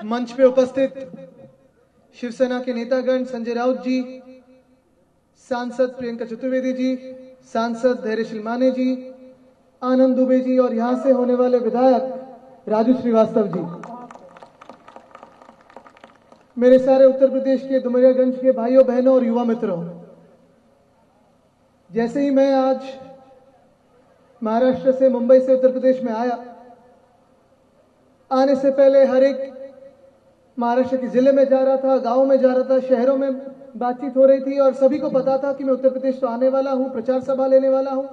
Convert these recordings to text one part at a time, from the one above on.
मंच पे उपस्थित शिवसेना के नेतागण संजय राउत जी, सांसद प्रियंका चतुर्वेदी जी, सांसद धैर्यशील माने जी, आनंद दुबे जी और यहां से होने वाले विधायक राजू श्रीवास्तव जी, मेरे सारे उत्तर प्रदेश के डुमरियागंज के भाइयों बहनों और युवा मित्रों, जैसे ही मैं आज महाराष्ट्र से मुंबई से उत्तर प्रदेश में आया, आने से पहले हर एक महाराष्ट्र के जिले में जा रहा था, गांव में जा रहा था, शहरों में बातचीत हो रही थी और सभी को पता था कि मैं उत्तर प्रदेश तो आने वाला हूं, प्रचार सभा लेने वाला हूं।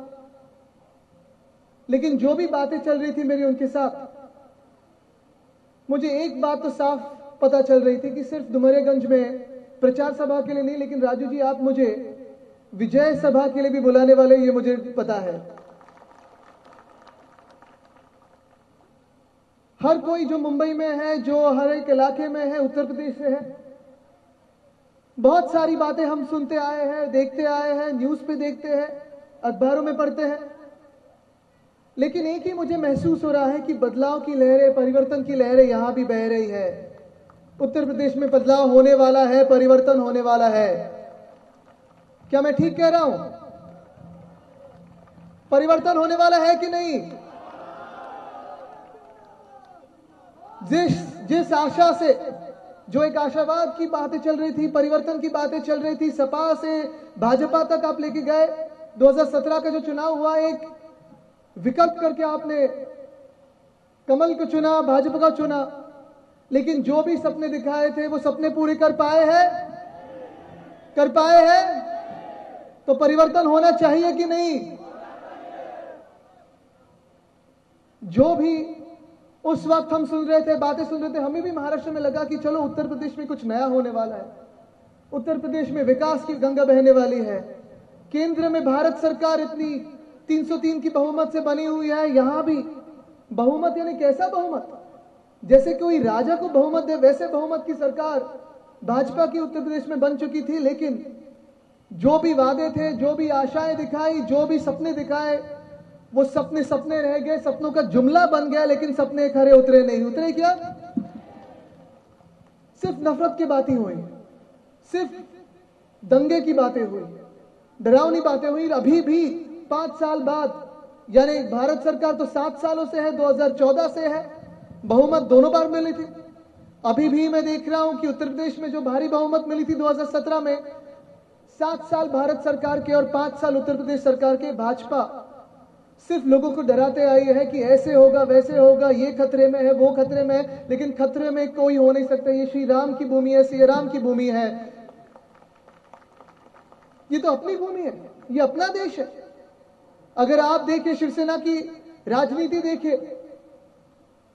लेकिन जो भी बातें चल रही थी मेरी उनके साथ, मुझे एक बात तो साफ पता चल रही थी कि सिर्फ डुमरियागंज में प्रचार सभा के लिए नहीं, लेकिन राजू जी आप मुझे विजय सभा के लिए भी बुलाने वाले, ये मुझे पता है। हर कोई जो मुंबई में है, जो हर एक इलाके में है, उत्तर प्रदेश से है, बहुत सारी बातें हम सुनते आए हैं, देखते आए हैं, न्यूज पे देखते हैं, अखबारों में पढ़ते हैं, लेकिन एक ही मुझे महसूस हो रहा है कि बदलाव की लहरें, परिवर्तन की लहरें यहां भी बह रही है। उत्तर प्रदेश में बदलाव होने वाला है, परिवर्तन होने वाला है। क्या मैं ठीक कह रहा हूं? परिवर्तन होने वाला है कि नहीं? जिस आशा से, जो एक आशावाद की बातें चल रही थी, परिवर्तन की बातें चल रही थी, सपा से भाजपा तक आप लेके गए, 2017 का जो चुनाव हुआ, एक विकल्प करके आपने कमल को चुना, भाजपा का चुना, लेकिन जो भी सपने दिखाए थे वो सपने पूरे कर पाए हैं? कर पाए हैं? तो परिवर्तन होना चाहिए कि नहीं? जो भी उस वक्त हम सुन रहे थे, बातें सुन रहे थे, हमें भी महाराष्ट्र में लगा कि चलो उत्तर प्रदेश में कुछ नया होने वाला है, उत्तर प्रदेश में विकास की गंगा बहने वाली है, केंद्र में भारत सरकार इतनी 303 की बहुमत से बनी हुई है, यहां भी बहुमत, यानी कैसा बहुमत? जैसे कोई राजा को बहुमत दे वैसे बहुमत की सरकार भाजपा की उत्तर प्रदेश में बन चुकी थी। लेकिन जो भी वादे थे, जो भी आशाएं दिखाई, जो भी सपने दिखाए, वो सपने सपने रह गए, सपनों का जुमला बन गया, लेकिन सपने खरे उतरे नहीं। उतरे क्या? सिर्फ नफरत की बातें हुई, सिर्फ दंगे की बातें हुई, डरावनी बातें हुई। अभी भी 5 साल बाद, यानी भारत सरकार तो 7 सालों से है, 2014 से है, बहुमत दोनों बार मिली थी। अभी भी मैं देख रहा हूं कि उत्तर प्रदेश में जो भारी बहुमत मिली थी 2017 में, 7 साल भारत सरकार के और 5 साल उत्तर प्रदेश सरकार के, भाजपा सिर्फ लोगों को डराते आई है कि ऐसे होगा, वैसे होगा, ये खतरे में है, वो खतरे में है, लेकिन खतरे में कोई हो नहीं सकता। ये श्री राम की भूमि है, श्री राम की भूमि है, ये तो अपनी भूमि है, ये अपना देश है। अगर आप देखें, शिवसेना की राजनीति देखें,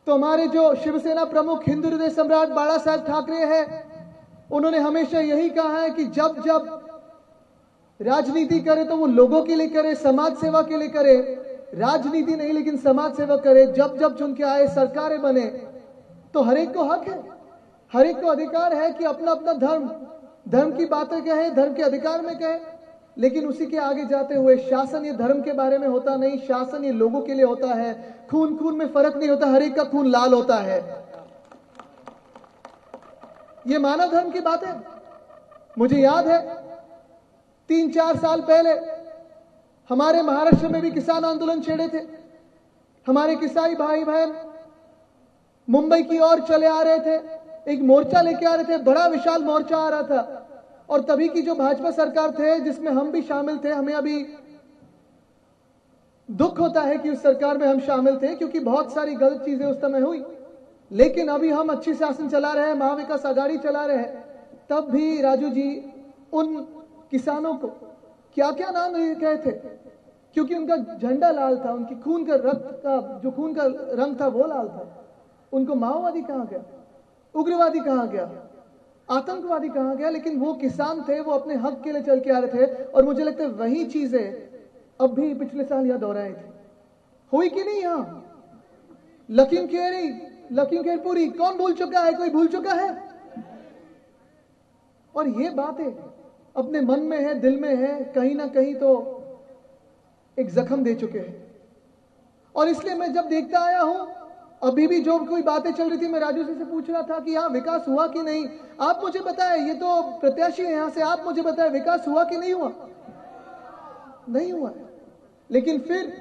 तो हमारे जो शिवसेना प्रमुख हिंदू हृदय सम्राट बाला साहब ठाकरे हैं, उन्होंने हमेशा यही कहा है कि जब जब राजनीति करे तो वो लोगों के लिए करे, समाज सेवा के लिए करे, राजनीति नहीं लेकिन समाज सेवा करे। जब जब चुन के आए, सरकारें बने, तो हर एक को हक है, हर एक को अधिकार है कि अपना अपना धर्म की बातें कहे, धर्म के अधिकार में कहे, लेकिन उसी के आगे जाते हुए शासन ये धर्म के बारे में होता नहीं, शासन ये लोगों के लिए होता है। खून खून में फर्क नहीं होता, हर एक का खून लाल होता है। ये मानव धर्म की बात है। मुझे याद है 3-4 साल पहले हमारे महाराष्ट्र में भी किसान आंदोलन छेड़े थे। हमारे किसाई भाई बहन मुंबई की ओर चले आ रहे थे, एक मोर्चा लेके आ रहे थे, बड़ा विशाल मोर्चा आ रहा था। और तभी की जो भाजपा सरकार थे, जिसमें हम भी शामिल थे, हमें अभी दुख होता है कि उस सरकार में हम शामिल थे, क्योंकि बहुत सारी गलत चीजें उस समय हुई। लेकिन अभी हम अच्छी शासन चला रहे हैं, महाविकास आघाड़ी चला रहे हैं। तब भी राजू जी उन किसानों को क्या क्या नाम कहे थे, क्योंकि उनका झंडा लाल था, उनकी खून का रक्त का जो खून का रंग था वो लाल था। उनको माओवादी कहा गया, उग्रवादी कहा गया, आतंकवादी कहा गया, लेकिन वो किसान थे, वो अपने हक के लिए चल के आ रहे थे। और मुझे लगता है वही चीजें अब भी पिछले साल यहां दोहराई थी। हुई कि नहीं? यहां लखीमपुरी कौन भूल चुका है? कोई भूल चुका है? और ये बातें अपने मन में है, दिल में है, कहीं ना कहीं तो एक जख्म दे चुके हैं। और इसलिए मैं जब देखता आया हूं अभी भी जो कोई बातें चल रही थी, मैं राजू जी से पूछ रहा था कि यहाँ विकास हुआ कि नहीं। आप मुझे बताएं, ये तो प्रत्याशी है यहाँ से, आप मुझे बताएं विकास हुआ कि नहीं हुआ? नहीं हुआ है। लेकिन फिर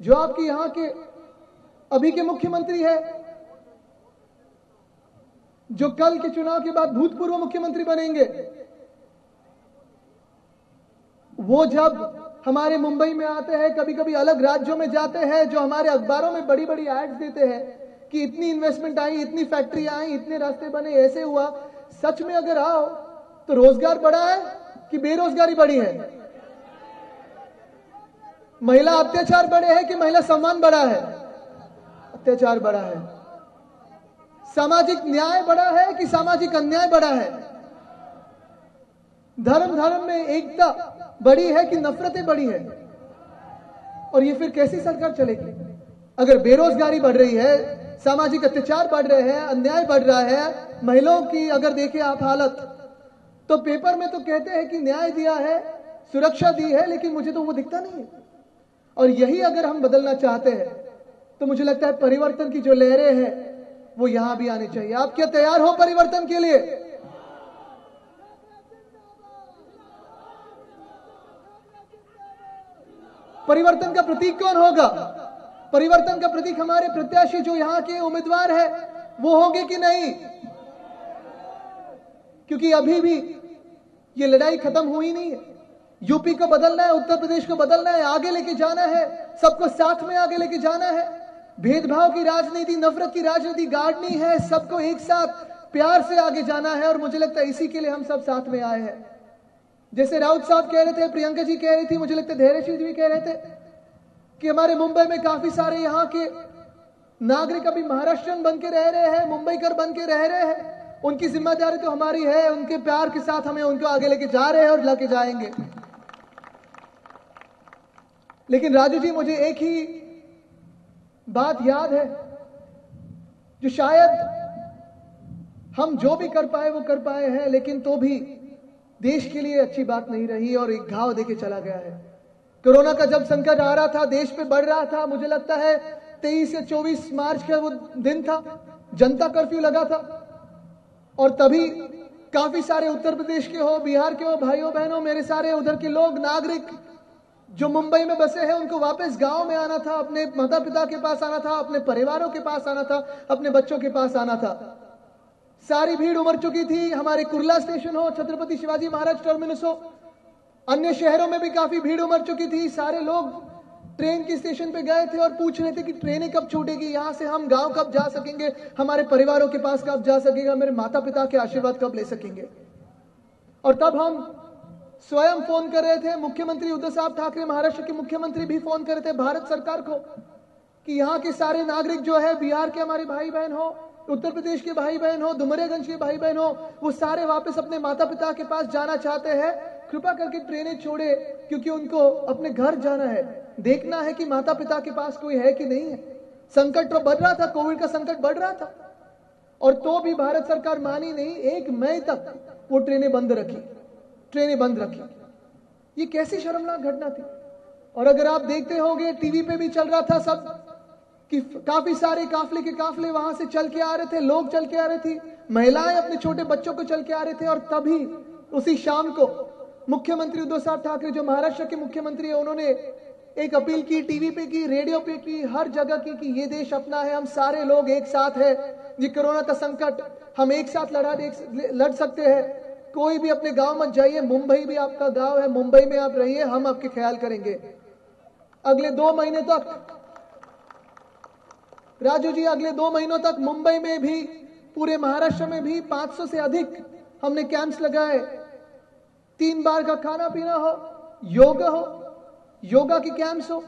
जो आपके यहाँ के अभी के मुख्यमंत्री है, जो कल के चुनाव के बाद भूतपूर्व मुख्यमंत्री बनेंगे, वो जब हमारे मुंबई में आते हैं, कभी कभी अलग राज्यों में जाते हैं, जो हमारे अखबारों में बड़ी बड़ी एड्स देते हैं कि इतनी इन्वेस्टमेंट आई, इतनी फैक्ट्री आई, इतने रास्ते बने, ऐसे हुआ। सच में अगर आओ तो रोजगार बढ़ा है कि बेरोजगारी बढ़ी है? महिला अत्याचार बढ़े हैं कि महिला सम्मान बढ़ा है? अत्याचार बढ़ा है। सामाजिक न्याय बढ़ा है कि सामाजिक अन्याय बढ़ा है? धर्म धर्म में एकता बढ़ी है कि नफरतें बढ़ी है? और ये फिर कैसी सरकार चलेगी? अगर बेरोजगारी बढ़ रही है, सामाजिक अत्याचार बढ़ रहे हैं, अन्याय बढ़ रहा है, महिलाओं की अगर देखें आप हालत, तो पेपर में तो कहते हैं कि न्याय दिया है, सुरक्षा दी है, लेकिन मुझे तो वो दिखता नहीं है। और यही अगर हम बदलना चाहते हैं तो मुझे लगता है परिवर्तन की जो लहरें हैं वो यहां भी आनी चाहिए। आप क्या तैयार हो परिवर्तन के लिए? परिवर्तन का प्रतीक कौन होगा? परिवर्तन का प्रतीक हमारे प्रत्याशी जो यहां के उम्मीदवार है वो होंगे कि नहीं? क्योंकि अभी भी ये लड़ाई खत्म हुई नहीं है। यूपी को बदलना है, उत्तर प्रदेश को बदलना है, आगे लेके जाना है, सबको साथ में आगे लेके जाना है। भेदभाव की राजनीति, नफरत की राजनीति गाड़नी है, सबको एक साथ प्यार से आगे जाना है। और मुझे लगता है इसी के लिए हम सब साथ में आए हैं। जैसे राउत साहब कह रहे थे, प्रियंका जी कह रही थी, मुझे लगता है धैर्यशील जी भी कह रहे थे कि हमारे मुंबई में काफी सारे यहाँ के नागरिक अभी महाराष्ट्रियन बन के रह रहे हैं, मुंबईकर बन के रह रहे हैं। उनकी जिम्मेदारी तो हमारी है, उनके प्यार के साथ हमें उनको आगे लेके जा रहे हैं और लेके जाएंगे। लेकिन राजू जी, मुझे एक ही बात याद है जो शायद हम जो भी कर पाए वो कर पाए हैं, लेकिन तो भी देश के लिए अच्छी बात नहीं रही और एक घाव देके चला गया है। कोरोना का जब संकट आ रहा था, देश पे बढ़ रहा था, मुझे लगता है 23 या 24 मार्च का वो दिन था, जनता कर्फ्यू लगा था। और तभी काफी सारे उत्तर प्रदेश के हो, बिहार के हो भाइयों बहनों, मेरे सारे उधर के लोग, नागरिक जो मुंबई में बसे हैं, उनको वापस गांव में आना था, अपने माता पिता के पास आना था, अपने परिवारों के पास आना था, अपने बच्चों के पास आना था। सारी भीड़ उमड़ चुकी थी। हमारे कुर्ला स्टेशन हो, छत्रपति शिवाजी महाराज टर्मिनस हो, अन्य शहरों में भी काफी भीड़ उमड़ चुकी थी। सारे लोग ट्रेन के स्टेशन पे गए थे और पूछ रहे थे कि ट्रेनें कब छूटेगी, यहां से हम गांव कब जा सकेंगे, हमारे परिवारों के पास कब जा सकेगा, मेरे माता पिता के आशीर्वाद कब ले सकेंगे। और तब हम स्वयं फोन कर रहे थे, मुख्यमंत्री उद्धव साहब ठाकरे, महाराष्ट्र के मुख्यमंत्री भी फोन कर रहे थे भारत सरकार को कि यहाँ के सारे नागरिक जो है, बिहार के हमारे भाई बहन हो, उत्तर प्रदेश के भाई बहन हो, डुमरियागंज के भाई बहन हो, वो सारे वापस अपने माता पिता के पास जाना चाहते हैं। कृपा करके ट्रेनें छोड़े, क्योंकि उनको अपने घर जाना है, देखना है कि माता पिता के पास कोई है कि नहीं है। संकट तो बढ़ रहा था, कोविड का संकट बढ़ रहा था, और तो भी भारत सरकार मानी नहीं। 1 मई तक वो ट्रेनें बंद रखी। ये कैसी शर्मनाक घटना थी। और अगर आप देखते होंगे, टीवी पे भी चल रहा था सब कि काफी सारे काफले के काफले वहां से चल के आ रहे थे, लोग चल के आ रहे थे, महिलाएं अपने छोटे बच्चों को चल के आ रहे थे। और तभी उसी शाम को मुख्यमंत्री उद्धव साहब ठाकरे, जो महाराष्ट्र के मुख्यमंत्री है, उन्होंने एक अपील की, टीवी पे की, रेडियो पे की, हर जगह की कि ये देश अपना है, हम सारे लोग एक साथ है, ये कोरोना का संकट हम एक साथ लड़ सकते हैं। कोई भी अपने गांव मत जाइए, मुंबई भी आपका गांव है, मुंबई में आप रहिए, हम आपके ख्याल करेंगे। अगले 2 महीने तक राजू जी, अगले 2 महीनों तक मुंबई में भी, पूरे महाराष्ट्र में भी 500 से अधिक हमने कैंप्स लगाए। 3 बार का खाना पीना हो, योगा की कैंप्स हो,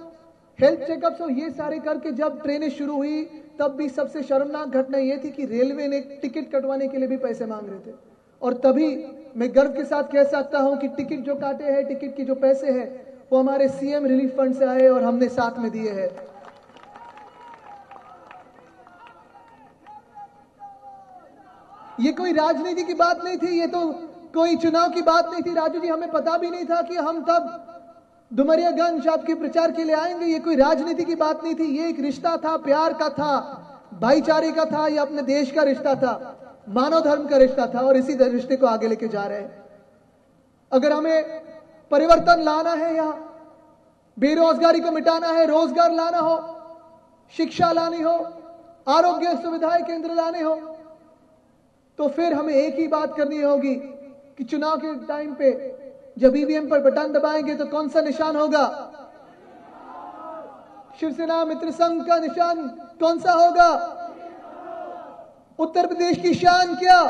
हेल्थ चेकअप्स हो, ये सारे करके जब ट्रेनें शुरू हुई, तब भी सबसे शर्मनाक घटना यह थी कि रेलवे ने टिकट कटवाने के लिए भी पैसे मांग रहे थे। और तभी मैं गर्व के साथ कह सकता हूं कि टिकट जो काटे हैं, टिकट की जो पैसे हैं, वो हमारे सीएम रिलीफ फंड से आए और हमने साथ में दिए हैं। ये कोई राजनीति की बात नहीं थी, ये तो कोई चुनाव की बात नहीं थी राजू जी। हमें पता भी नहीं था कि हम तब डुमरियागंज आपके प्रचार के लिए आएंगे। ये कोई राजनीति की बात नहीं थी, ये एक रिश्ता था, प्यार का था। भाईचारे का था, यह अपने देश का रिश्ता था, मानव धर्म का रिश्ता था, और इसी रिश्ते को आगे लेके जा रहे हैं। अगर हमें परिवर्तन लाना है, यहां बेरोजगारी को मिटाना है, रोजगार लाना हो, शिक्षा लानी हो, आरोग्य सुविधाएं केंद्र लाने हो, तो फिर हमें एक ही बात करनी होगी कि चुनाव के टाइम पे जब ईवीएम पर बटन दबाएंगे तो कौन सा निशान होगा? शिवसेना मित्र संघ का निशान कौन सा होगा? उत्तर प्रदेश की शान क्या?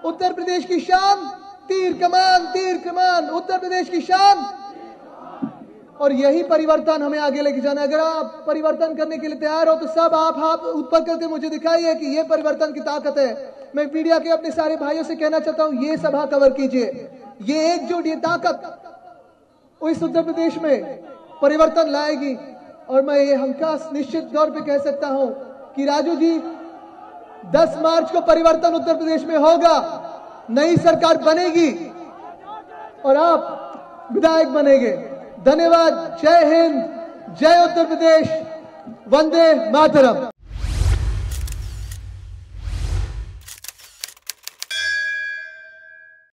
उत्तर प्रदेश की शान तीर कमान, तीर कमान, उत्तर प्रदेश की शान। और यही परिवर्तन हमें आगे लेके जाना है। अगर आप परिवर्तन करने के लिए तैयार हो तो सब आप हाथ ऊपर करके मुझे दिखाइए कि यह परिवर्तन की ताकत है। मैं मीडिया के अपने सारे भाइयों से कहना चाहता हूं, ये सभा कवर कीजिए। ये एकजुट, ये ताकत इस उत्तर प्रदेश में परिवर्तन लाएगी। और मैं ये हमखास निश्चित तौर पे कह सकता हूं कि राजू जी, 10 मार्च को परिवर्तन उत्तर प्रदेश में होगा, नई सरकार बनेगी और आप विधायक बनेंगे। धन्यवाद। जय हिंद, जय उत्तर प्रदेश, वंदे मातरम।